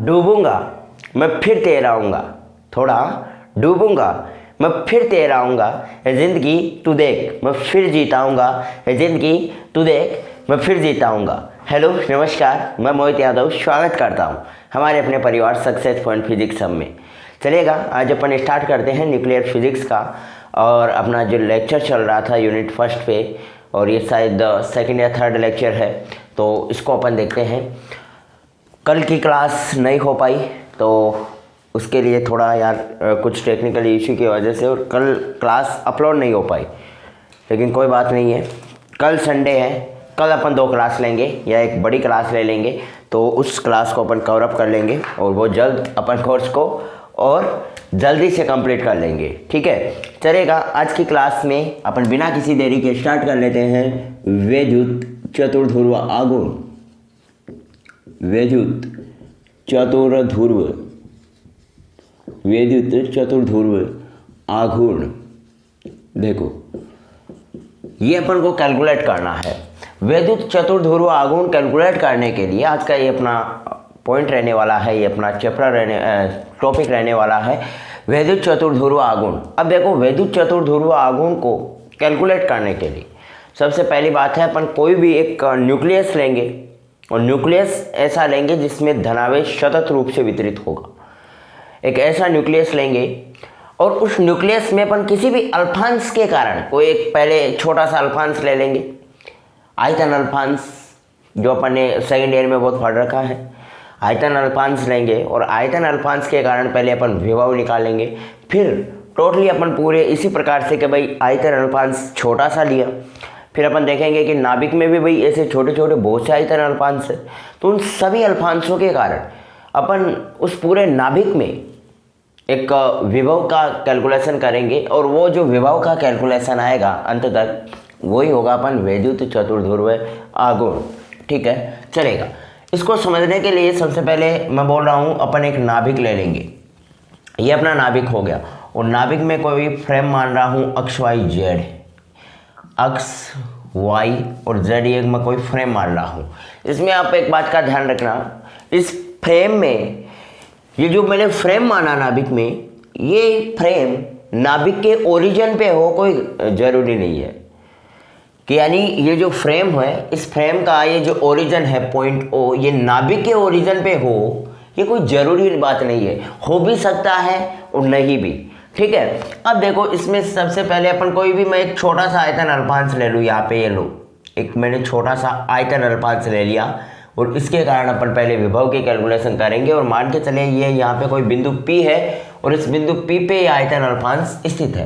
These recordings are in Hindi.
डूबूंगा मैं फिर तैराऊंगा, थोड़ा डूबूंगा मैं फिर तैराऊंगा, ज़िंदगी तू देख मैं फिर जीताऊंगा, ज़िंदगी तू देख मैं फिर जीताऊंगा। हेलो नमस्कार, मैं मोहित यादव स्वागत करता हूं हमारे अपने परिवार सक्सेस पॉइंट फिजिक्स सब में। चलिएगा आज अपन स्टार्ट करते हैं न्यूक्लियर फिजिक्स का, और अपना जो लेक्चर चल रहा था यूनिट फर्स्ट पे, और ये शायद सेकंड या थर्ड लेक्चर है, तो इसको अपन देखते हैं। कल की क्लास नहीं हो पाई तो उसके लिए थोड़ा यार कुछ टेक्निकल इशू की वजह से और कल क्लास अपलोड नहीं हो पाई, लेकिन कोई बात नहीं है। कल संडे है, कल अपन 2 क्लास लेंगे या एक बड़ी क्लास ले लेंगे, तो उस क्लास को अपन कवर अप कर लेंगे और वो जल्द अपन कोर्स को और जल्दी से कंप्लीट कर लेंगे, ठीक है। चलेगा आज की क्लास में अपन बिना किसी देरी के स्टार्ट कर लेते हैं वैद्युत चतुर्ध्रुव आघूर्ण। वैद्युत चतुर्ध्रुव, वैद्युत चतुर्ध्रुव आघूर्ण। देखो ये अपन को कैलकुलेट करना है। वैद्युत चतुर्ध्रुव आघूर्ण कैलकुलेट करने के लिए आज का ये अपना पॉइंट रहने वाला है, ये अपना टॉपिक रहने वाला है वैद्युत चतुर्ध्रुव आघूर्ण। अब देखो वैद्युत चतुर्ध्रुव आघूर्ण को कैलकुलेट करने के लिए सबसे पहली बात है अपन कोई भी एक न्यूक्लियस लेंगे, और न्यूक्लियस ऐसा लेंगे जिसमें धनावेश सतत रूप से वितरित होगा। एक ऐसा न्यूक्लियस लेंगे और उस न्यूक्लियस में अपन किसी भी अल्फांश के कारण कोई एक पहले छोटा सा अल्फांश ले लेंगे, आयतन अल्फांश, जो अपन ने सेकेंड ईयर में बहुत पढ़ रखा है। आयतन अल्फांश लेंगे और आयतन अल्फांश के कारण पहले अपन विभव निकालेंगे, फिर टोटली अपन पूरे इसी प्रकार से कि भाई आयतन अल्फांश छोटा सा लिया, फिर अपन देखेंगे कि नाभिक में भी भाई ऐसे छोटे छोटे बहुत से आयतन अल्फांश है, तो उन सभी अल्फांशों के कारण अपन उस पूरे नाभिक में एक विभव का कैलकुलेशन करेंगे, और वो जो विभव का कैलकुलेशन आएगा अंत तक वही होगा अपन वैद्युत चतुर्ध्रुव आघूर्ण, ठीक है। चलेगा इसको समझने के लिए सबसे पहले मैं बोल रहा हूँ अपन एक नाभिक ले लेंगे। ये अपना नाभिक हो गया, और नाभिक में कोई फ्रेम मान रहा हूँ अक्ष वाई जेड, अक्ष वाई और जेड ये मैं कोई फ्रेम मान रहा हूँ। इसमें आप एक बात का ध्यान रखना, इस फ्रेम में ये जो मैंने फ्रेम माना नाभिक में, ये फ्रेम नाभिक के ओरिजिन पे हो कोई ज़रूरी नहीं है, कि यानी ये जो फ्रेम है इस फ्रेम का ये जो ओरिजिन है पॉइंट ओ, ये नाभिक के ओरिजिन पे हो, ये कोई ज़रूरी बात नहीं है, हो भी सकता है और नहीं भी, ठीक है। अब देखो इसमें सबसे पहले अपन कोई भी, मैं एक छोटा सा आयतन अल्पांश ले लूँ, यहाँ पे ये लो एक मैंने छोटा सा आयतन अल्पांश ले लिया, और इसके कारण अपन पहले विभव की कैलकुलेशन करेंगे। और मान के चले ये यहाँ पे कोई बिंदु P है और इस बिंदु P पे ये आयतन अल्पांश स्थित है,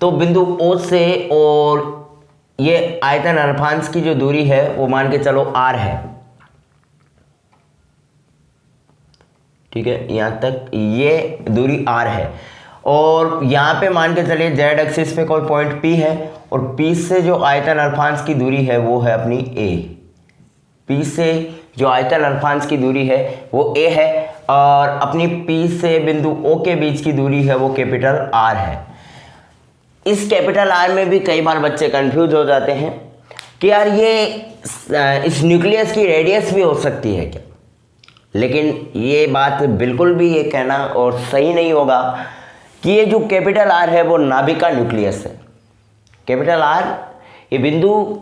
तो बिंदु O से और ये आयतन अल्पांश की जो दूरी है वो मान के चलो R है, ठीक है। यहाँ तक ये दूरी R है, और यहाँ पे मान के चलिए जेड एक्सिस पे कोई पॉइंट P है, और P से जो आयतन अल्पांश की दूरी है वो है अपनी A। P से जो आयतन अल्पांश की दूरी है वो A है, और अपनी P से बिंदु O के बीच की दूरी है वो कैपिटल R है। इस कैपिटल R में भी कई बार बच्चे कंफ्यूज हो जाते हैं कि यार ये इस न्यूक्लियस की रेडियस भी हो सकती है क्या, लेकिन ये बात बिल्कुल भी ये कहना और सही नहीं होगा कि ये जो कैपिटल R है वो नाभिक का न्यूक्लियस है। कैपिटल R ये बिंदु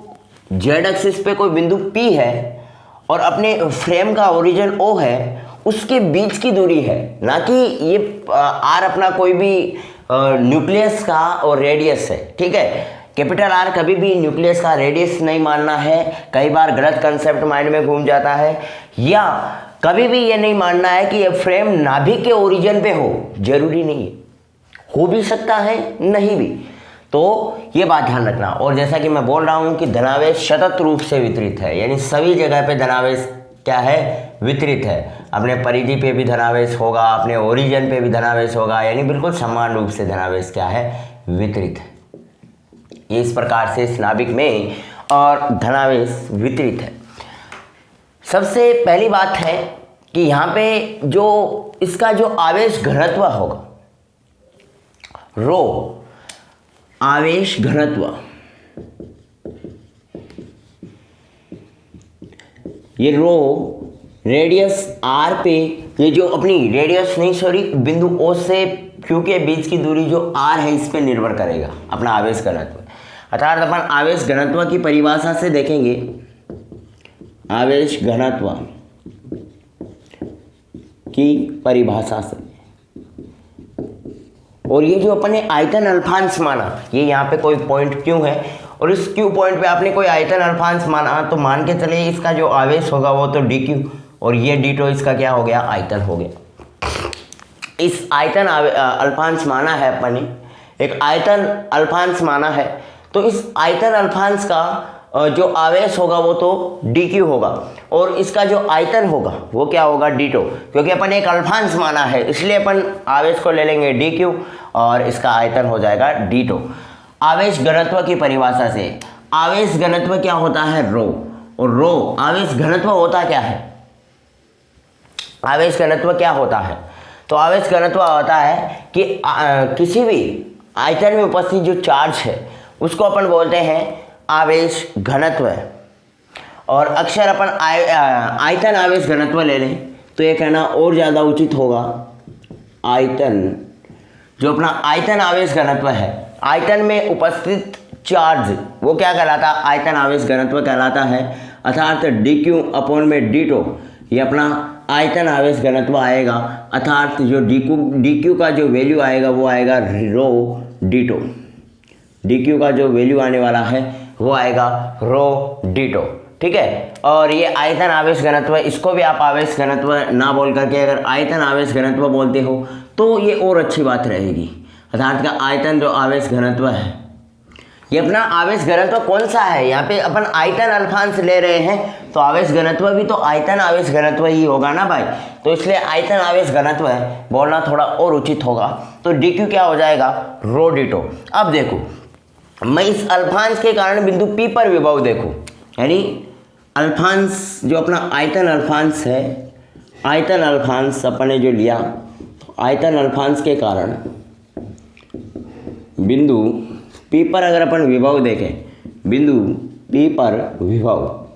जेड एक्सिस पे कोई बिंदु P है और अपने फ्रेम का ओरिजिन O है, उसके बीच की दूरी है, ना कि ये R अपना कोई भी न्यूक्लियस का और रेडियस है, ठीक है। कैपिटल R कभी भी न्यूक्लियस का रेडियस नहीं मानना है, कई बार गलत कंसेप्ट माइंड में घूम जाता है, या कभी भी ये नहीं मानना है कि ये फ्रेम नाभिक के ओरिजिन पे हो, जरूरी नहीं है, हो भी सकता है नहीं भी, तो ये बात ध्यान रखना। और जैसा कि मैं बोल रहा हूँ कि धनावेश सतत रूप से वितरित है, यानी सभी जगह पे धनावेश क्या है, वितरित है। अपने परिधि पे भी धनावेश होगा, अपने ओरिजिन पे भी धनावेश होगा, यानी बिल्कुल समान रूप से धनावेश क्या है, वितरित है। ये इस प्रकार से इस नाभिक में और धनावेश वितरित है। सबसे पहली बात है कि यहाँ पे जो इसका जो आवेश घनत्व होगा, रो आवेश घनत्व, ये रो रेडियस R पे ये जो अपनी रेडियस नहीं सॉरी बिंदु O से Q के बीच की दूरी जो R है इस पर निर्भर करेगा अपना आवेश घनत्व। अर्थात अपन आवेश घनत्व की परिभाषा से देखेंगे, आवेश घनत्व की परिभाषा से, और ये जो अपने आयतन अल्फांश माना, ये यहाँ पे कोई पॉइंट Q है और इस Q पॉइंट पे आपने कोई आयतन अल्फांश माना तो मान के चलिए इसका जो आवेश होगा वो तो dq और ये d इसका क्या हो गया, आयतन हो गया। इस आयतन अल्फांश माना है अपन ने, एक आयतन अल्फांश माना है, तो इस आयतन अल्फांश का जो आवेश होगा वो तो dq होगा और इसका जो आयतन होगा वो क्या होगा, d, क्योंकि अपन एक अल्फांश माना है इसलिए अपन आवेश को ले लेंगे dq और इसका आयतन हो जाएगा d। आवेश घनत्व की परिभाषा से आवेश घनत्व क्या होता है, रो, और रो आवेश घनत्व होता क्या है, आवेश घनत्व क्या होता है, तो आवेश घनत्व होता है कि किसी भी आयतन में उपस्थित जो चार्ज है उसको अपन बोलते हैं आवेश घनत्व। और अक्सर अपन आयतन आवेश घनत्व ले लें तो ये कहना और ज़्यादा उचित होगा। आयतन, जो अपना आयतन आवेश घनत्व है, आयतन में उपस्थित चार्ज वो क्या कहलाता है, आयतन आवेश घनत्व कहलाता है। अर्थात dq अपॉन में d, ये अपना आयतन आवेश घनत्व आएगा। अर्थात जो dq का जो वैल्यू आएगा वो आएगा रो d, dq का जो वैल्यू आने वाला है वो आएगा रो d, ठीक है। और ये आयतन आवेश घनत्व, इसको भी आप आवेश घनत्व ना बोल करके अगर आयतन आवेश घनत्व बोलते हो तो ये और अच्छी बात रहेगी। अर्थात का आयतन जो आवेश घनत्व है, ये अपना आवेश घनत्व कौन सा है, यहाँ पे अपन आयतन अल्फांश ले रहे हैं तो आवेश घनत्व भी तो आयतन आवेश घनत्व ही होगा ना भाई, तो इसलिए आयतन आवेश घनत्व है बोलना थोड़ा और उचित होगा। तो dq क्या हो जाएगा, रो d। अब देखो मैं इस अल्फांश के कारण बिंदु P पर विभव देखूं, यानी अल्फांश जो अपना आयतन अल्फांश है, आयतन अल्फांश अपन ने जो लिया, तो आयतन अल्फांश के कारण बिंदु P पर अगर अपन विभव देखें, बिंदु P पर विभव,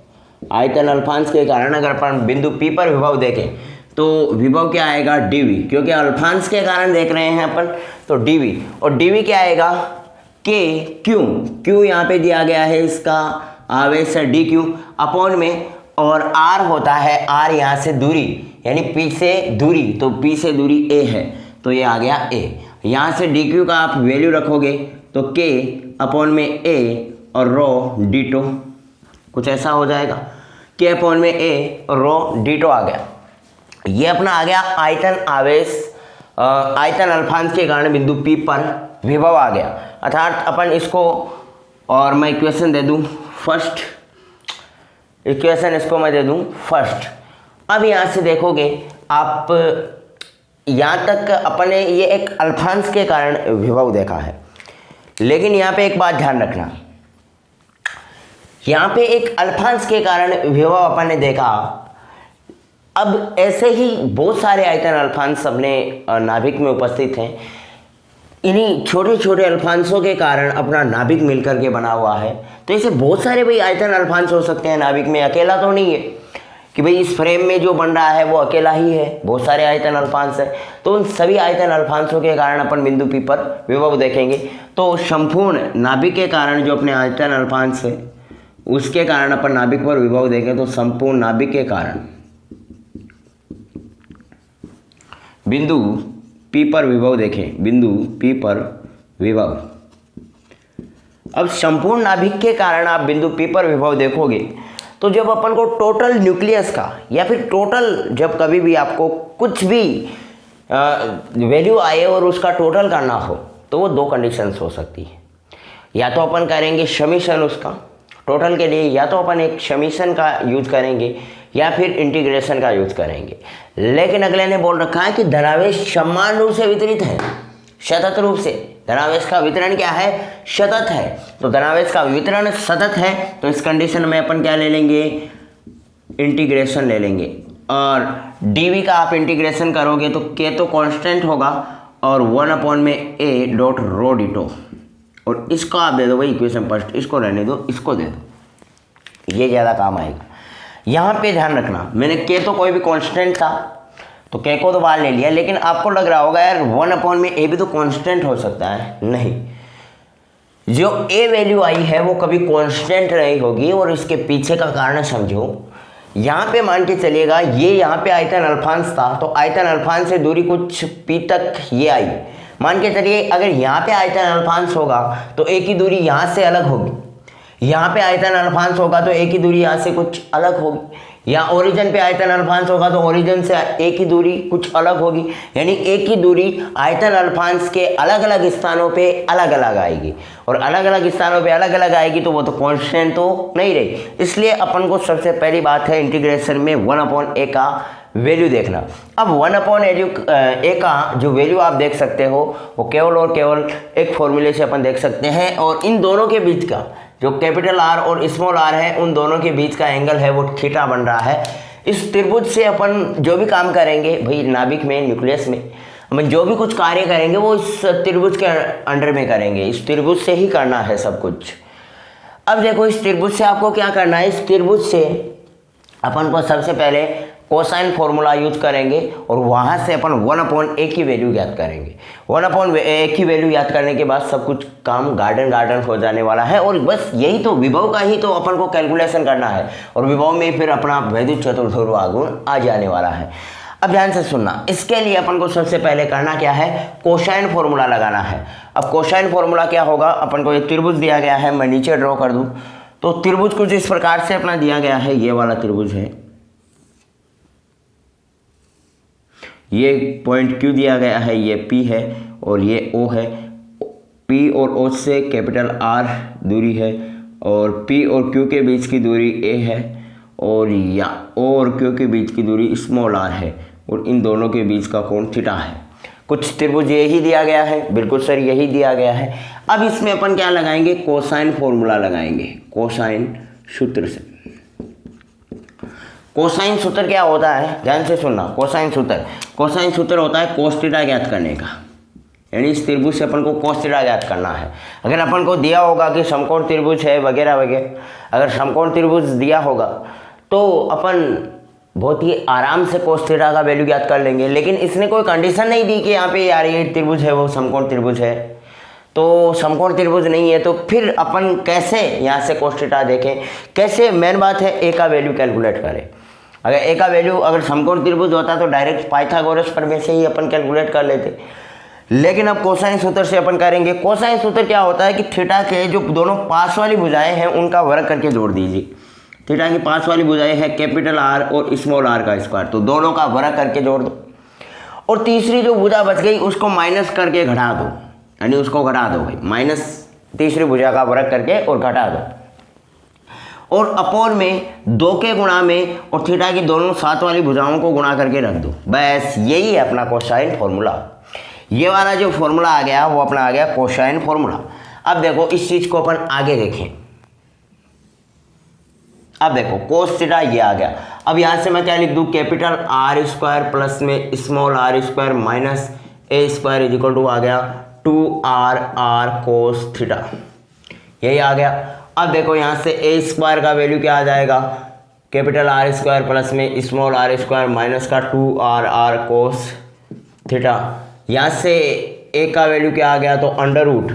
आयतन अल्फांश के कारण अगर अपन बिंदु P पर विभव देखें तो विभव क्या आएगा, dv, क्योंकि अल्फांश के कारण देख रहे हैं अपन तो dv, और dv क्या आएगा, k q यहाँ पे दिया गया है, इसका आवेश है dq अपॉन में, और r होता है, r यहाँ से दूरी यानी P से दूरी, तो P से दूरी a है तो ये आ गया a। यहाँ से dq का आप वैल्यू रखोगे तो k अपॉन में a और रो d, कुछ ऐसा हो जाएगा, k अपॉन में a और रो d आ गया। ये अपना आ गया आयतन आवेश, आयतन अल्फांश के कारण बिंदु P पर विभव आ गया। अर्थात अपन इसको, और मैं इक्वेशन दे दूं फर्स्ट, इक्वेशन इसको मैं दे दूं फर्स्ट। अब यहाँ से देखोगे आप, यहाँ तक अपने ये एक अल्फांश के कारण विभव देखा है, लेकिन यहाँ पे एक बात ध्यान रखना, यहाँ पे एक अल्फांश के कारण विभव अपन ने देखा। अब ऐसे ही बहुत सारे आयतन अल्फांश अपने नाभिक में उपस्थित हैं, इन्हीं छोटे छोटे अल्फांशों के कारण अपना नाभिक मिलकर के बना हुआ है। तो ऐसे बहुत सारे भाई आयतन अल्फांश हो सकते हैं नाभिक में, अकेला तो नहीं है कि भाई इस फ्रेम में जो बन रहा है वो अकेला ही है, बहुत सारे आयतन अल्फांश है। तो उन सभी आयतन अल्फांशों के कारण अपन बिंदु P पर विभव देखेंगे। तो संपूर्ण नाभिक के कारण जो अपने आयतन अल्फांश है उसके कारण अपन नाभिक पर विभव देखें तो संपूर्ण नाभिक के कारण बिंदु P पर विभव देखें, बिंदु P पर विभव। अब संपूर्ण नाभिक के कारण आप बिंदु P पर विभव देखोगे तो जब अपन को टोटल न्यूक्लियस का या फिर टोटल, जब कभी भी आपको कुछ भी वैल्यू आए और उसका टोटल करना हो तो वो दो कंडीशंस हो सकती है। या तो अपन करेंगे समीशन उसका टोटल के लिए, या तो अपन एक समीशन का यूज करेंगे या फिर इंटीग्रेशन का यूज करेंगे। लेकिन अगले ने बोल रखा है कि धनावेश समान रूप से वितरित है, सतत रूप से। धनावेश का वितरण क्या है, सतत है। तो धनावेश का वितरण सतत है तो इस कंडीशन में अपन क्या ले लेंगे, इंटीग्रेशन ले लेंगे। और dv का आप इंटीग्रेशन करोगे तो k तो कांस्टेंट होगा और 1 अपॉन में a डॉट रो d। और इसको आप दे दो भाई इक्वेशन फर्स्ट, इसको रहने दो, इसको दे दो, ये ज़्यादा काम आएगा। यहाँ पे ध्यान रखना, मैंने k तो कोई भी कांस्टेंट था तो के को तो बाहर ले लिया, लेकिन आपको लग रहा होगा यार 1/में ए भी तो कांस्टेंट हो सकता है। नहीं, जो ए वैल्यू आई है वो कभी कांस्टेंट नहीं होगी, और इसके पीछे का कारण समझो। यहाँ पे मान के चलिएगा ये यहाँ पे आयतन अल्फांश था, तो आयतन अल्फांश से दूरी कुछ पी तक ये आई। मान के चलिए अगर यहाँ पे आयतन अल्फांश होगा तो ए की दूरी यहाँ से अलग होगी, यहाँ पे आयतन अल्फांश होगा तो ए की दूरी यहाँ से कुछ अलग होगी, या ओरिजिन पे आयतन अल्फांश होगा तो ओरिजिन से ए की दूरी कुछ अलग होगी। यानी ए की दूरी आयतन अल्फांश के अलग अलग स्थानों पे अलग अलग आएगी, और अलग अलग स्थानों पे अलग अलग आएगी तो वो तो कांस्टेंट तो नहीं रही। इसलिए अपन को सबसे पहली बात है इंटीग्रेशन में 1/a का वैल्यू देखना। अब 1/a का जो वैल्यू आप देख सकते हो वो केवल और केवल एक फॉर्मूले से अपन देख सकते हैं, और इन दोनों के बीच का जो कैपिटल आर और स्मॉल आर है उन दोनों के बीच का एंगल है वो थीटा बन रहा है। इस त्रिभुज से अपन जो भी काम करेंगे भाई, नाभिक में, न्यूक्लियस में हम जो भी कुछ कार्य करेंगे वो इस त्रिभुज के अंडर में करेंगे, इस त्रिभुज से ही करना है सब कुछ। अब देखो इस त्रिभुज से आपको क्या करना है, इस त्रिभुज से अपन को सबसे पहले कोसाइन फॉर्मूला यूज करेंगे, और वहाँ से अपन 1/a की वैल्यू ज्ञात करेंगे। 1/a की वैल्यू ज्ञात करने के बाद सब कुछ काम गार्डन हो जाने वाला है, और बस यही तो विभव का ही तो अपन को कैलकुलेशन करना है, और विभव में फिर अपना वैद्युत चतुर्ध्रुव आघूर्ण आ जाने वाला है। अब ध्यान से सुनना, इसके लिए अपन को सबसे पहले करना क्या है, कोसाइन फॉर्मूला लगाना है। अब कोसाइन फॉर्मूला क्या होगा, अपन को एक त्रिभुज दिया गया है, मैं नीचे ड्रॉ कर दूँ तो त्रिभुज कुछ इस प्रकार से अपना दिया गया है, ये वाला त्रिभुज है, ये पॉइंट Q दिया गया है, ये P है और ये O है। P और O से कैपिटल R दूरी है, और P और Q के बीच की दूरी A है, और या O और Q के बीच की दूरी स्मॉल r है, और इन दोनों के बीच का कोण थीटा है। कुछ त्रिभुज यही दिया गया है, बिल्कुल सर यही दिया गया है। अब इसमें अपन क्या लगाएंगे, कोसाइन फॉर्मूला लगाएंगे, कोसाइन सूत्र से। कोसाइन सूत्र क्या होता है, ध्यान से सुनना। कोसाइन सूत्र होता है कोस थीटा ज्ञात करने का, यानी इस त्रिभुज से अपन को कोस थीटा ज्ञात करना है। अगर अपन को दिया होगा कि समकोण त्रिभुज है वगैरह वगैरह, अगर समकोण त्रिभुज दिया होगा तो अपन बहुत ही आराम से कोस थीटा का वैल्यू ज्ञात कर लेंगे। लेकिन इसने कोई कंडीशन नहीं दी कि यहाँ पे यार ये त्रिभुज है वो समकोण त्रिभुज है, तो समकोण त्रिभुज नहीं है, तो फिर अपन कैसे यहाँ से कोस थीटा देखें, कैसे, मेन बात है ए का वैल्यू कैलकुलेट करें। अगर ए का वैल्यू अगर समकोण त्रिभुज होता तो डायरेक्ट पाइथागोरस प्रमेय से ही अपन कैलकुलेट कर लेते, लेकिन अब कोसाइन सूत्र से अपन करेंगे। कोसाइन सूत्र क्या होता है कि थीटा के जो दोनों पास वाली भुजाएं हैं उनका वर्ग करके जोड़ दीजिए। थीटा की पास वाली भुजाएं हैं कैपिटल आर और स्मॉल आर का स्क्वायर, तो दोनों का वर्ग करके जोड़ दो, और तीसरी जो भुजा बच गई उसको माइनस करके घटा दो, यानी उसको घटा दो भाई, माइनस तीसरी भुजा का वर्ग करके और घटा दो, और अपोन में 2 के गुणा में और थीटा की दोनों साथ वाली भुजाओं को गुणा करके रख दो। बस यही है अपना कोसाइन फॉर्मूला। ये वाला जो फॉर्मूला आ गया वो अपना आ गया कोसाइन फॉर्मूला। अब देखो इस चीज को अपन आगे देखें। अब देखो कोस थीटा ये आ गया। अब यहां से मैं क्या लिख दूं, कैपिटल आर स्क्वायर प्लस में small R square minus A square is equal to आ गया 2r कोस थीटा, यही आ गया। अब देखो यहाँ से ए स्क्वायर का वैल्यू क्या आ जाएगा, कैपिटल आर स्क्वायर प्लस में स्मॉल आर स्क्वायर माइनस का 2r कोस थीटा। यहाँ से ए का वैल्यू क्या आ गया, तो under root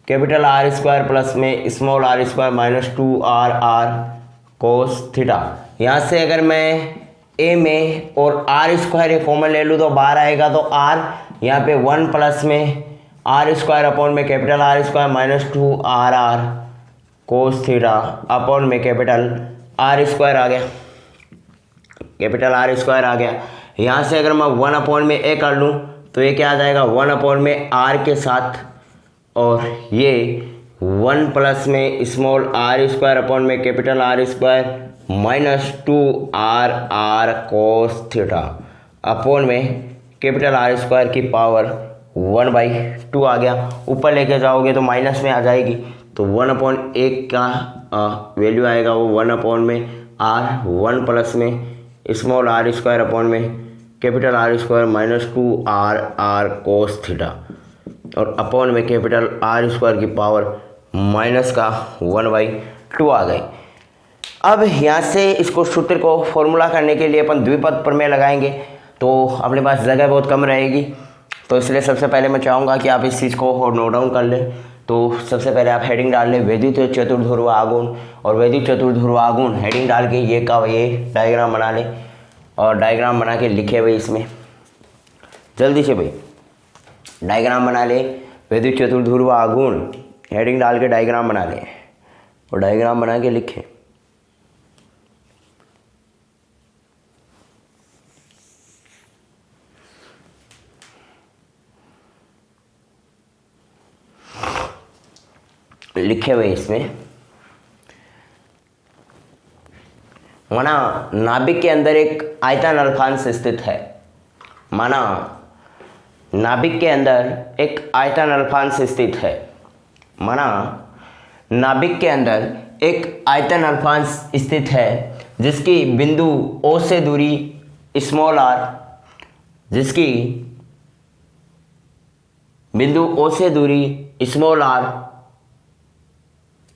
capital R square plus में small R square minus 2r cos theta. यहाँ से अगर मैं ए में और आर स्क्वायर कॉमन ले लूँ तो बाहर आएगा, तो आर यहाँ पे 1 प्लस में आर स्क्वायर अपॉन में capital R square minus 2r cos theta upon में कैपिटल आर स्क्वायर आ गया, कैपिटल आर स्क्वायर आ गया। यहाँ से अगर मैं 1 अपॉन में ए कर लूँ तो ये क्या आ जाएगा, 1 अपॉन में आर के साथ, और ये 1 प्लस में स्मॉल आर स्क्वायर अपॉन में capital R square minus 2r cos theta upon में कैपिटल आर स्क्वायर की पावर 1/2 आ गया। ऊपर लेके जाओगे तो माइनस में आ जाएगी, तो 1/1 का वैल्यू आएगा वो 1 अपॉन में आर, 1 प्लस में स्मॉल आर स्क्वायर अपॉन में capital R square minus 2r cos theta, और अपॉन में कैपिटल आर स्क्वायर की पावर माइनस का 1/2 आ गई। अब यहाँ से इसको सूत्र को फॉर्मूला करने के लिए अपन द्विपद प्रमेय लगाएंगे। तो अपने पास जगह बहुत कम रहेगी, तो इसलिए सबसे पहले मैं चाहूँगा कि आप इस चीज़ को नोट डाउन कर लें। तो सबसे पहले आप हेडिंग डाल लें वैद्युत चतुर्ध्रुव आघूर्ण, और वैद्युत चतुर्ध्रुव आघूर्ण हेडिंग डाल के ये का ये डायग्राम बना लें, और डायग्राम बना के लिखे भाई इसमें जल्दी से भाई डायग्राम बना ले। वैद्युत चतुर्ध्रुव आघूर्ण हेडिंग डाल के डायग्राम बना ले और डायग्राम बना के लिखे। लिखे हुए इसमें माना नाभिक के अंदर एक आयतन अल्फांश स्थित है। माना नाभिक के अंदर एक आयतन अल्फांश स्थित है। माना नाभिक के अंदर एक आयतन अल्फांश स्थित है जिसकी बिंदु O से दूरी स्मॉल r, जिसकी बिंदु O से दूरी स्मॉल r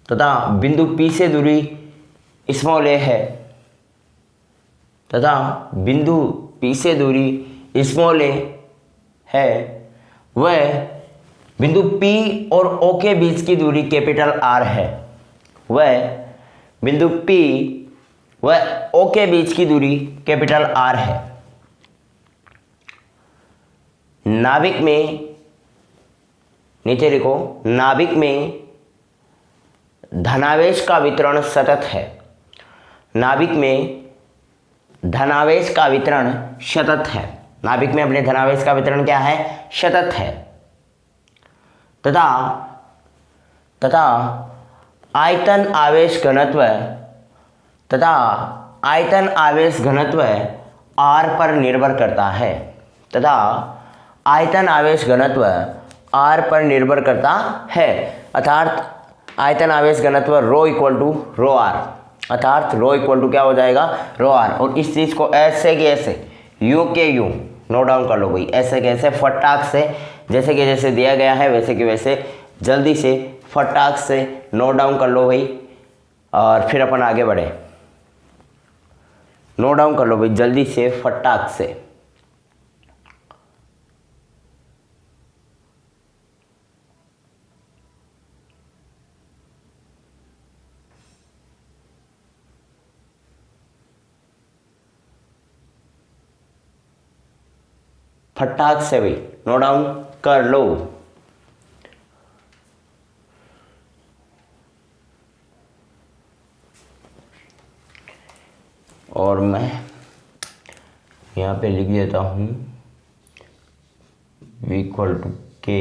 तथा बिंदु P से दूरी स्मॉल a है, तथा बिंदु P से दूरी स्मॉल a है, वह बिंदु P और O के बीच की दूरी कैपिटल R है। वह बिंदु P व O के बीच की दूरी कैपिटल R है। नाभिक में नीचे लिखो, नाभिक में धनावेश का वितरण सतत है। नाभिक में धनावेश का वितरण सतत है। नाभिक में अपने धनावेश का वितरण क्या है? सतत है। तथा आयतन आवेश घनत्व r पर निर्भर करता है। तथा आयतन आवेश घनत्व r पर निर्भर करता है, अर्थात आयतन आवेश घनत्व rho equal to row are, अर्थात रो इक्वल टू क्या हो जाएगा? रो आर। और इस चीज़ को ऐसे के ऐसे यू के यू नोट डाउन कर लो भाई, ऐसे के ऐसे फटाक से, जैसे कि जैसे दिया गया है वैसे कि वैसे जल्दी से फटाक से नोट डाउन कर लो भाई, और फिर अपन आगे बढ़े। नोट डाउन कर लो भाई जल्दी से फटाक से। फटाक से भी नोट डाउन कर लो। और मैं यहाँ पे लिख देता हूँ इक्वल टू के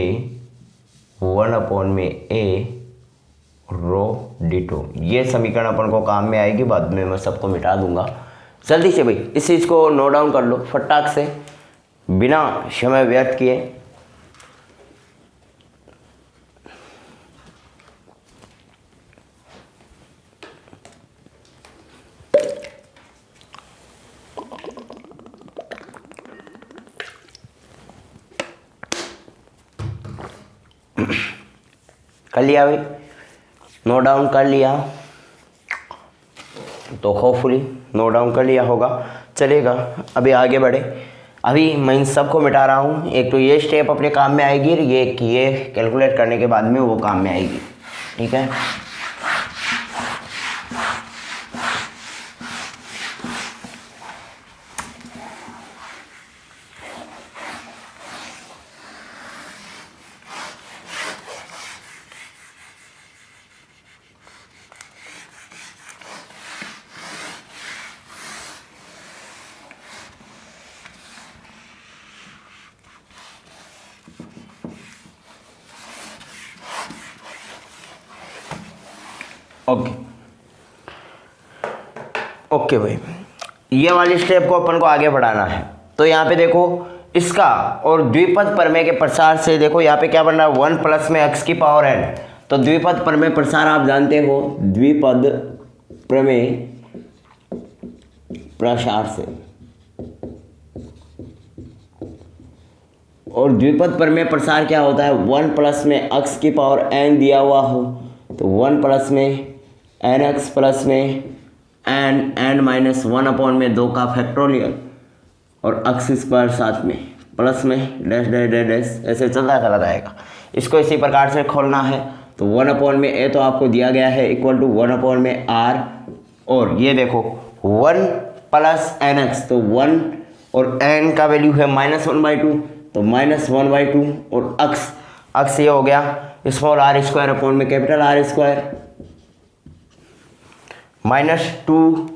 1/a रो डिटो। ये समीकरण अपन को काम में आएगी, बाद में मैं सबको मिटा दूंगा। जल्दी से भाई इस चीज़ को नोट डाउन कर लो फटाक से, बिना समय व्यर्थ किए। कर लिया भाई, नोट डाउन कर लिया तो होपफुली नोट डाउन कर लिया होगा, चलेगा। अभी आगे बढ़े। अभी मैं इन सबको मिटा रहा हूँ। एक तो ये स्टेप अपने काम में आएगी, ये कैलकुलेट करने के बाद में वो काम में आएगी, ठीक है। ओके भाई, ये वाली स्टेप को अपन को आगे बढ़ाना है। तो यहाँ पे देखो इसका और द्विपद प्रमेय के प्रसार से देखो यहाँ पे क्या बन रहा है, 1 प्लस में x की पावर n। तो द्विपद प्रमेय प्रसार आप जानते हो, द्विपद प्रमेय प्रसार से, और द्विपद प्रमेय प्रसार क्या होता है, 1 प्लस में x की पावर n दिया हुआ हो तो 1 प्लस में nx प्लस में n n-1 अपॉन में 2 का फैक्टोरियल, और अक्स स्क्वायर साथ में प्लस में डैश डैश डैश डैश ऐसे चलता चला जाएगा। इसको इसी प्रकार से खोलना है तो 1/a तो आपको दिया गया है इक्वल टू 1/r, और ये देखो 1 + nx तो 1 और n का वैल्यू है -1/2 तो -1/2, और अक्स ये हो गया स्मॉल r स्क्वायर अपॉन में capital R square -2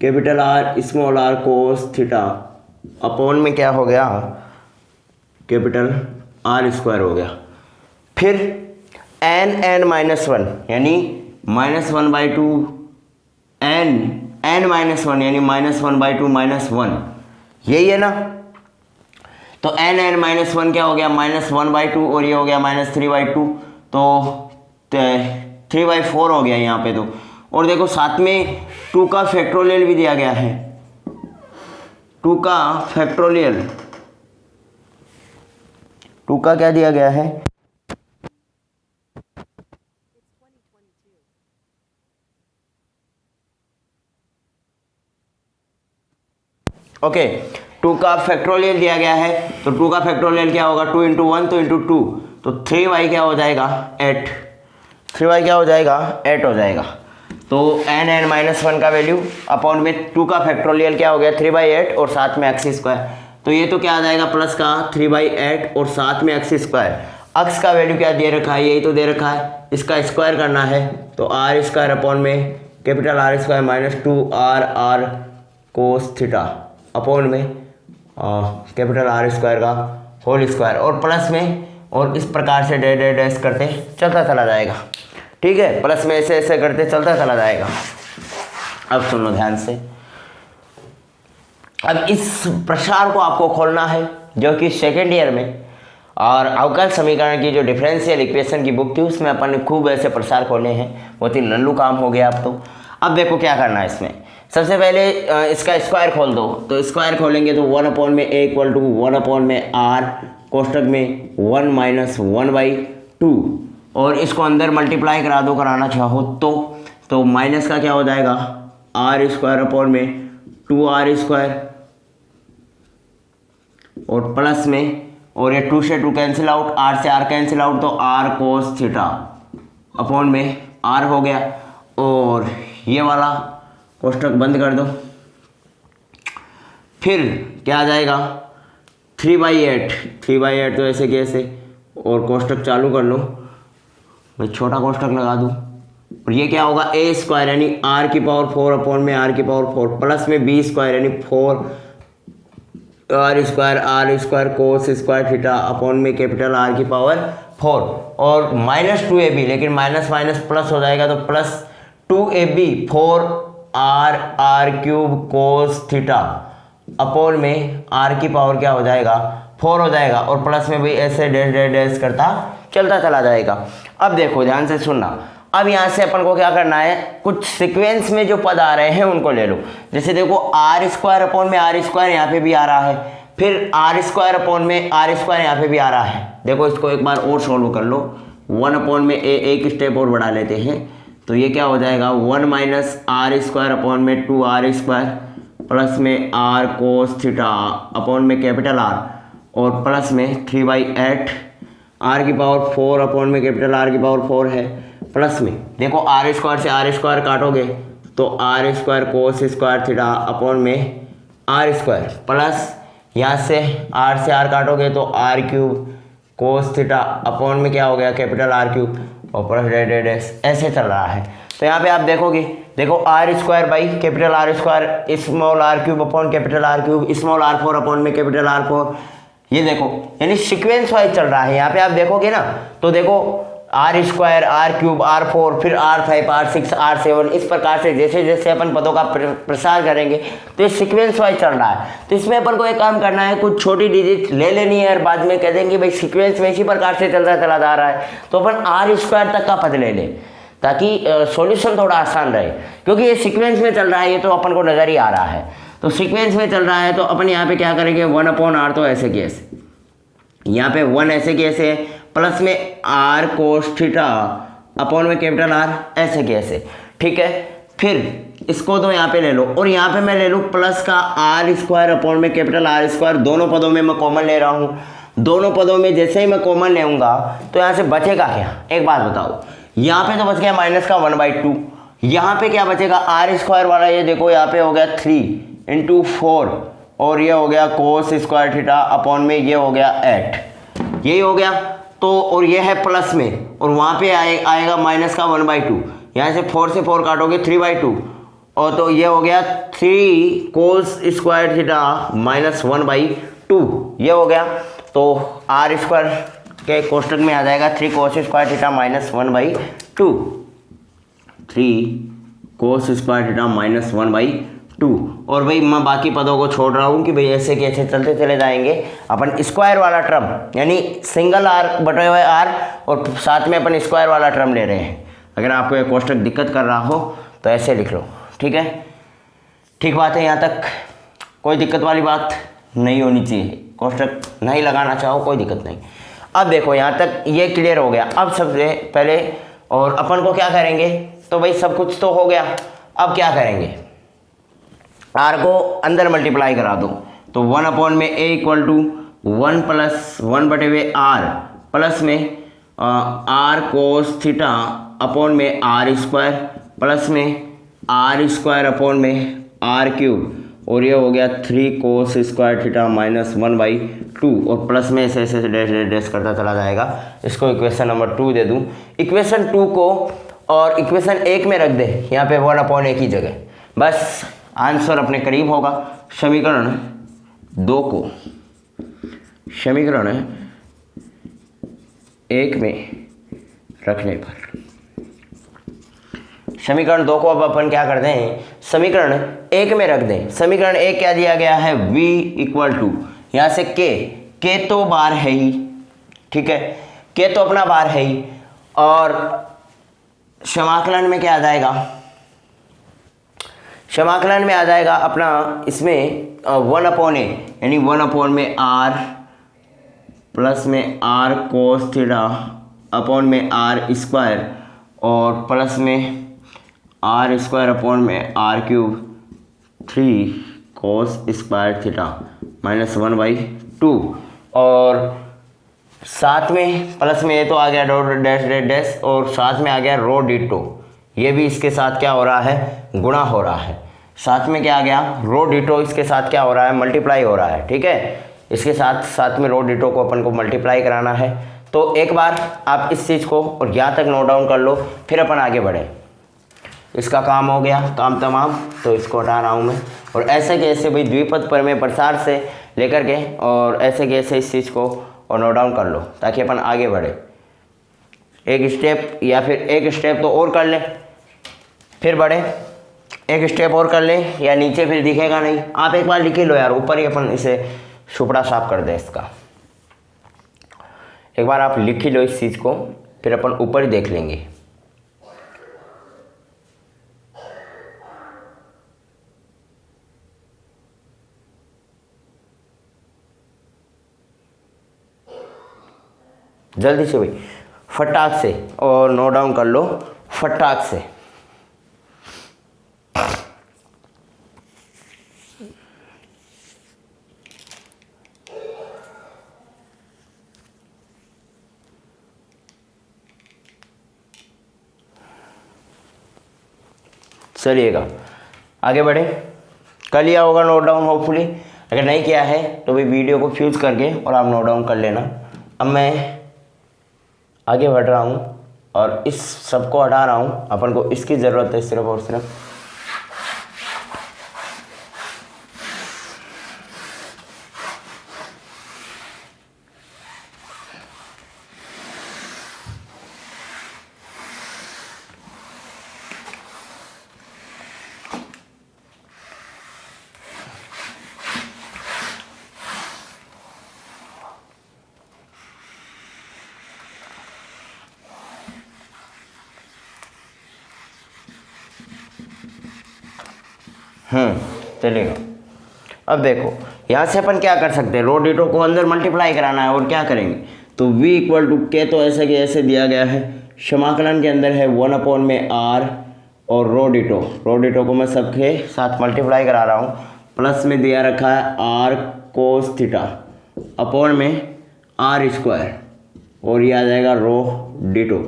capital R small r cos theta upon में क्या हो गया कैपिटल R स्क्वायर हो गया। फिर n -1 यानी -1/2 n -1 यानी -1/2 -1, यही है ना। तो n -1 क्या हो गया -1/2 और ये हो गया -3/2 तो 3/4 हो गया यहाँ पे तो। और देखो साथ में 2 का फैक्टोरियल भी दिया गया है, 2 का फैक्टोरियल, 2 का क्या दिया गया है ओके 2 का फैक्टोरियल दिया गया है तो 2 का फैक्टोरियल क्या होगा 2 × 1 तो × 2 तो 3y क्या हो जाएगा 8, 3y क्या हो जाएगा 8 हो जाएगा। तो n -1 का वैल्यू अपॉन में 2 का फैक्टोरियल क्या हो गया 3/8 और साथ में x स्क्वायर, तो ये तो क्या आ जाएगा प्लस का 3/8 और साथ में x स्क्वायर। x का वैल्यू क्या दे रखा है, यही तो दे रखा है, इसका स्क्वायर करना है तो r स्क्वायर अपॉन में capital R square -2r cos theta upon में कैपिटल R स्क्वायर का होल स्क्वायर और प्लस में, और इस प्रकार से डैश डैश डैश करते चलता चला जाएगा। ठीक है, प्लस में ऐसे ऐसे करते चलता चला जाएगा। अब सुन लो ध्यान से, अब इस प्रसार को आपको खोलना है जो कि सेकेंड ईयर में और अवकल समीकरण की जो डिफरेंशियल इक्वेशन की बुक थी उसमें अपन ने खूब ऐसे प्रसार खोले हैं, बहुत ही लल्लू काम हो गया अब तो। अब देखो क्या करना है इसमें, सबसे पहले इसका स्क्वायर खोल दो, तो स्क्वायर खोलेंगे तो 1/a इक्वल टू 1/r कोष्टक में 1 - 1/2 और इसको अंदर मल्टीप्लाई करा दो कराना चाहो तो माइनस का क्या हो जाएगा r स्क्वायर अपॉन में 2r स्क्वायर और प्लस में, और ये 2 से 2 कैंसिल आउट, r से r कैंसिल आउट तो r कोस थीटा अपॉन में r हो गया, और ये वाला कोष्टक बंद कर दो। फिर क्या आ जाएगा 3/8 तो ऐसे कैसे, और कोष्टक चालू कर लो, मैं छोटा कोष्टक लगा दूँ, और ये क्या होगा a स्क्वायर यानी r⁴ अपॉन में r⁴ प्लस में b स्क्वायर यानी 4r स्क्वायर कोस स्क्वायर थीटा अपॉन में कैपिटल r⁴ और -2ab, लेकिन माइनस माइनस प्लस हो जाएगा तो प्लस 2ab 4r³ कोस थीटा अपॉन में r⁴ क्या हो जाएगा 4 हो जाएगा, और प्लस में भी ऐसे डैश डैश डैश करता चलता चला जाएगा। अब देखो ध्यान से सुनना, अब यहाँ से अपन को क्या करना है, कुछ सीक्वेंस में जो पद आ रहे हैं उनको ले लो। जैसे देखो r स्क्वायर अपॉन में r स्क्वायर यहाँ पे भी आ रहा है, फिर r स्क्वायर अपॉन में r स्क्वायर यहाँ पे भी आ रहा है। देखो इसको एक बार और सोल्व कर लो, 1/a एक स्टेप और बढ़ा लेते हैं तो ये क्या हो जाएगा 1 - r स्क्वायर अपॉन में 2r स्क्वायर प्लस में r कोस थीटा अपॉन में कैपिटल R और प्लस में 3/8 r⁴ अपॉन में कैपिटल R⁴ है, प्लस में देखो r स्क्वायर से r स्क्वायर काटोगे तो r स्क्वायर कोस स्क्वायर थीटा अपॉन में r स्क्वायर, प्लस यहाँ से r काटोगे तो r³ कोस थीटा अपॉन में क्या हो गया कैपिटल R³ और प्लस डैश ऐसे चल रहा है। तो यहाँ पे आप देखोगे, देखो r square by capital R square small r³ upon capital R³ small r⁴ upon में कैपिटल R⁴, ये देखो यानी सीक्वेंस वाइज चल रहा है। यहाँ पे आप देखोगे ना तो देखो r स्क्वायर r³ r4 फिर r5 r6 r7 इस प्रकार से जैसे जैसे अपन पदों का प्रसार करेंगे तो ये सीक्वेंस वाइज चल रहा है। तो इसमें अपन को एक काम करना है, कुछ छोटी डिजिट ले लेनी है और बाद में कह देंगे भाई सीक्वेंस में इसी प्रकार से चलता चला जा रहा है, तो अपन r स्क्वायर तक का पद ले लें ताकि सॉल्यूशन थोड़ा आसान रहे, क्योंकि ये सीक्वेंस में चल रहा है, ये तो अपन को नज़र ही आ रहा है। तो सीक्वेंस में चल रहा है तो अपन यहाँ पे क्या करेंगे 1/r तो ऐसे कैसे, यहाँ पे 1 ऐसे कैसे प्लस में r कोस थीटा अपॉन में कैपिटल R ऐसे कैसे, ठीक है। फिर इसको तो यहाँ पे ले लो और यहाँ पे मैं ले लूँ प्लस का आर स्क्वायर अपॉन में कैपिटल आर स्क्वायर, दोनों पदों में मैं कॉमन ले रहा हूँ। दोनों पदों में जैसे ही मैं कॉमन लेऊंगा तो यहाँ से बचेगा क्या, एक बात बताओ, यहाँ पे तो बच गया माइनस का 1/2, यहाँ पे क्या बचेगा आर स्क्वायर वाला, ये देखो यहाँ पे हो गया 3 × 4 और ये हो गया कोस स्क्वायर थीटा अपॉन में ये हो गया 8, यही हो गया। तो और ये है प्लस में और वहाँ पे आएगा माइनस का 1/2, यहाँ से 4 से 4 काटोगे 3/2 और तो ये हो गया 3 कोस स्क्वायर थीटा -1/2, ये हो गया। तो आर स्क्वायर के कोष्टक में आ जाएगा 3 cos square theta -1/2, 3 cos square theta -1/2। और भाई मैं बाकी पदों को छोड़ रहा हूँ कि भाई ऐसे कैसे चलते चले जाएंगे। अपन स्क्वायर वाला टर्म यानी सिंगल आर बटे हुए आर और साथ में अपन स्क्वायर वाला टर्म ले रहे हैं। अगर आपको ये कोष्टक दिक्कत कर रहा हो तो ऐसे लिख लो, ठीक है, ठीक बात है। यहाँ तक कोई दिक्कत वाली बात नहीं होनी चाहिए, कोष्टक नहीं लगाना चाहो कोई दिक्कत नहीं। अब देखो यहाँ तक ये क्लियर हो गया। अब सबसे पहले और अपन को क्या करेंगे, तो भाई सब कुछ तो हो गया, अब क्या करेंगे, आर को अंदर मल्टीप्लाई करा दो। तो 1 अपॉन में ए इक्वल टू 1 + 1/r प्लस में आर कोस थीटा अपॉन में आर स्क्वायर प्लस में आर स्क्वायर अपॉन में आर क्यूब और ये हो गया 3 कोस स्क्वायर थीटा -1/2 और प्लस में ऐसे ऐसे डैश डैश करता चला जाएगा। इसको इक्वेशन नंबर 2 दे दूँ। इक्वेशन 2 को और इक्वेशन 1 में रख दे यहाँ पे 1 अपॉन ए की जगह, बस आंसर अपने करीब होगा। समीकरण 2 को समीकरण 1 में रखने पर, समीकरण 2 को अब अपन क्या करते हैं, समीकरण 1 में रख दें। समीकरण 1 क्या दिया गया है, v = यहाँ से k तो बार है ही, ठीक है, k तो अपना बार है ही और समाकलन में क्या आ जाएगा, समाकलन में आ जाएगा अपना इसमें 1 अपॉन ए यानी 1 अपॉन में r प्लस में r कोस थीटा अपॉन में r स्क्वायर और प्लस में आर स्क्वायर अपॉन में r cube 3 cos square theta -1/2 और साथ में प्लस में ये तो आ गया डॉट डैश डैश डैश और साथ में आ गया रो डिटो, ये भी इसके साथ क्या हो रहा है, गुणा हो रहा है। साथ में क्या आ गया, रो डिटो इसके साथ क्या हो रहा है, मल्टीप्लाई हो रहा है, ठीक है। इसके साथ साथ में रो डिटो को अपन को मल्टीप्लाई कराना है। तो एक बार आप इस चीज़ को और यहाँ तक नोट डाउन कर लो, फिर अपन आगे बढ़े। इसका काम हो गया, काम तमाम, तो इसको हटा रहा हूँ मैं। और ऐसे के ऐसे भाई द्विपद प्रमेय प्रसार से लेकर के और ऐसे के ऐसे इस चीज़ को और नोट डाउन कर लो ताकि अपन आगे बढ़े। एक स्टेप या फिर एक स्टेप तो और कर लें फिर बढ़े, एक स्टेप और कर लें या नीचे फिर दिखेगा नहीं। आप एक बार लिख लो यार, ऊपर ही अपन इसे छुपड़ा साफ कर दें इसका। एक बार आप लिख ही लो इस चीज़ को, फिर अपन ऊपर ही देख लेंगे। जल्दी से भाई फटाक से और नोट डाउन कर लो फटाक से। चलिएगा आगे बढ़े। कर लिया होगा नोट डाउन होपफुली, अगर नहीं किया है तो भाई वीडियो को फ्यूज करके और आप नोट डाउन कर लेना। अब मैं आगे बढ़ रहा हूँ और इस सब को हटा रहा हूँ, अपन को इसकी ज़रूरत है सिर्फ और सिर्फ। चलेगा। अब देखो यहाँ से अपन क्या कर सकते हैं, रो डिटो को अंदर मल्टीप्लाई कराना है और क्या करेंगे, तो v = k तो ऐसे के ऐसे दिया गया है। समाकलन के अंदर है 1 अपॉन में r और रो डिटो को मैं सबके साथ मल्टीप्लाई करा रहा हूँ। प्लस में दिया रखा है आर कोस थीटा अपॉन में आर स्क्वायर, और ये आ जाएगा रो डिटो।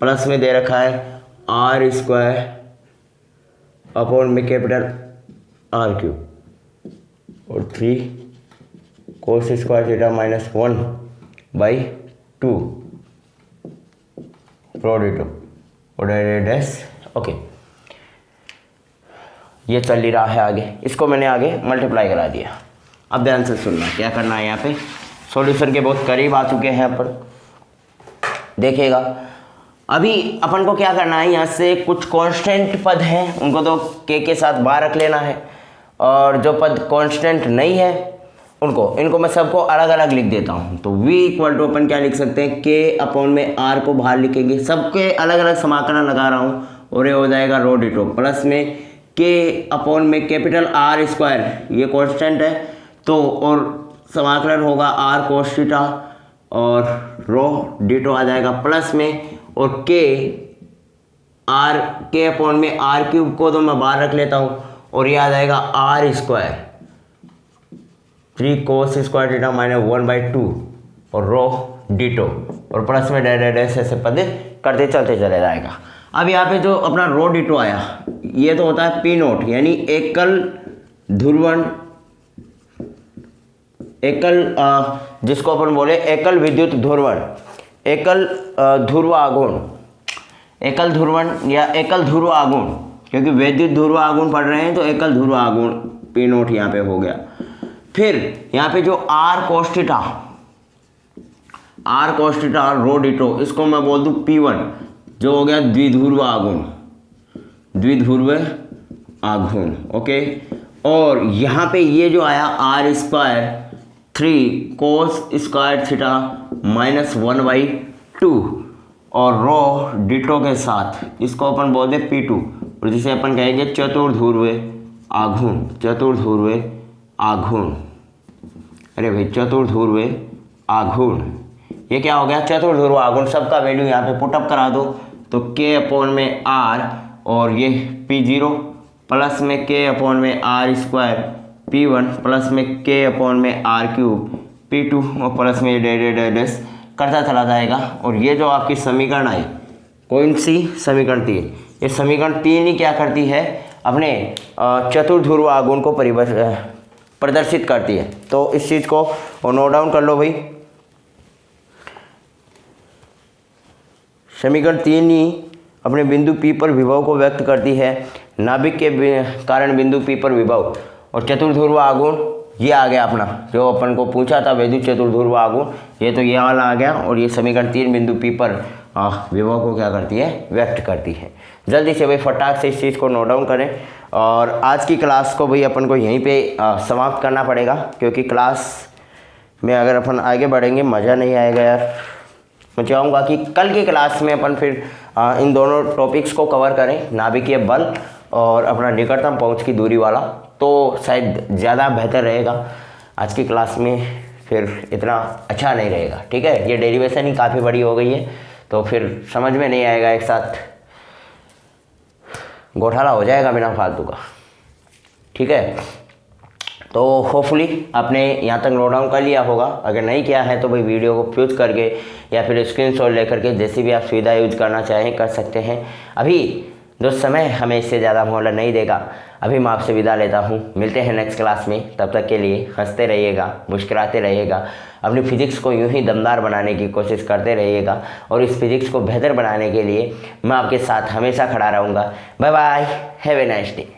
प्लस में दे रखा है आर स्क्वायर अपॉन में कैपिटल आर क्यूब, और 3 कोस स्क्वायर थीटा माइनस 1/2 रो डिटो और डैश। ओके, ये चल ही रहा है आगे, इसको मैंने आगे मल्टीप्लाई करा दिया। अब ध्यान से सुनना क्या करना है। यहाँ पे सॉल्यूशन के बहुत करीब आ चुके हैं अपन, देखिएगा। अभी अपन को क्या करना है, यहाँ से कुछ कांस्टेंट पद हैं उनको तो के साथ बाहर रख लेना है, और जो पद कांस्टेंट नहीं है इनको मैं सबको अलग अलग लिख देता हूँ। तो v इक्वल टू अपन क्या लिख सकते हैं, k अपॉन में r को बाहर लिखेंगे, सबके अलग अलग समाकलन लगा रहा हूँ, और ये हो जाएगा रो डिटो। प्लस में k अपॉन में कैपिटल R स्क्वायर, ये कांस्टेंट है तो, और समाकलन होगा r कोस थीटा, और रो डिटो आ जाएगा प्लस में, और k अपॉन में r क्यूब को तो मैं बाहर रख लेता हूँ, और ये आ जाएगा r square 3 cos square theta minus 1/2 और रो डिटो, और प्लस में डैश ऐसे पद करते चलते चले जाएगा। अब यहाँ पे जो अपना रो डिटो आया, ये तो होता है पी नोट, यानी एकल ध्रुवण, जिसको अपन बोले एकल विद्युत ध्रुवण, एकल ध्रुव आघूर्ण, एकल ध्रुवण या एकल ध्रुव आघूर्ण, क्योंकि विद्युत ध्रुव आघूर्ण पढ़ रहे हैं तो एकल ध्रुव आघूर्ण पी नोट यहाँ पे हो गया। फिर यहाँ पे जो r cos theta rho ditto, इसको मैं बोल दूँ P1, जो हो गया द्विध्रुव आघूर्ण। ओके, और यहाँ पे ये जो आया r square 3 cos square theta minus 1/2 और रो डिटो के साथ इसको अपन बोलते P2, और जिसे अपन कहेंगे चतुर्ध्रुव आघूर्ण। अरे भाई, चतुर्ध्रुव आघूर्ण, ये क्या हो गया, चतुर्ध्रुव आघूर्ण। सबका वैल्यू यहाँ पे पुटअप करा दो, तो k अपॉन में r, और ये P0 प्लस में k अपॉन में r स्क्वायर P1 प्लस में k अपॉन में r क्यूब P2, और प्लस में डैश करता चला जाएगा। और ये जो आपकी समीकरण आई, कौन सी समीकरण 3, ये समीकरण 3 ही क्या करती है, अपने चतुर्ध्रुव आघूर्ण को प्रदर्शित करती है। तो इस चीज़ को नोट डाउन कर लो भाई। समीकरण 3 ही अपने बिंदु P पर विभव को व्यक्त करती है, नाभिक के कारण बिंदु P पर विभव, और चतुर्ध्रुव आघूर्ण ये आ गया अपना, जो अपन को पूछा था वैद्युत चतुर्ध्रुव आघूर्ण, ये तो ये वाला आ गया। और ये समीकरण 3 बिंदु P पर विभव को क्या करती है, व्यक्त करती है। जल्दी से भाई फटाक से इस चीज़ को नोट डाउन करें। और आज की क्लास को भाई अपन को यहीं पे समाप्त करना पड़ेगा, क्योंकि क्लास में अगर अपन आगे बढ़ेंगे मज़ा नहीं आएगा यार। मैं चाहूँगा कि कल की क्लास में अपन फिर इन दोनों टॉपिक्स को कवर करें, नाभिकीय बल और अपना निकटतम पहुँच की दूरी वाला, तो शायद ज़्यादा बेहतर रहेगा। आज की क्लास में फिर इतना अच्छा नहीं रहेगा, ठीक है। ये डेरिवेशन ही काफ़ी बड़ी हो गई है, तो फिर समझ में नहीं आएगा, एक साथ घोटाला हो जाएगा बिना फालतू का, ठीक है। तो होपफुली आपने यहाँ तक नोट डाउन कर लिया होगा। अगर नहीं किया है तो भाई वीडियो को पॉज करके या फिर स्क्रीनशॉट लेकर के जैसी भी आप सुविधा यूज करना चाहें कर सकते हैं। अभी जो समय हमें इससे ज़्यादा मोहलत नहीं देगा, अभी मैं आपसे विदा लेता हूँ। मिलते हैं नेक्स्ट क्लास में, तब तक के लिए हंसते रहिएगा, मुस्कुराते रहिएगा, अपनी फिजिक्स को यूं ही दमदार बनाने की कोशिश करते रहिएगा, और इस फिजिक्स को बेहतर बनाने के लिए मैं आपके साथ हमेशा खड़ा रहूँगा। Bye bye, have a nice day.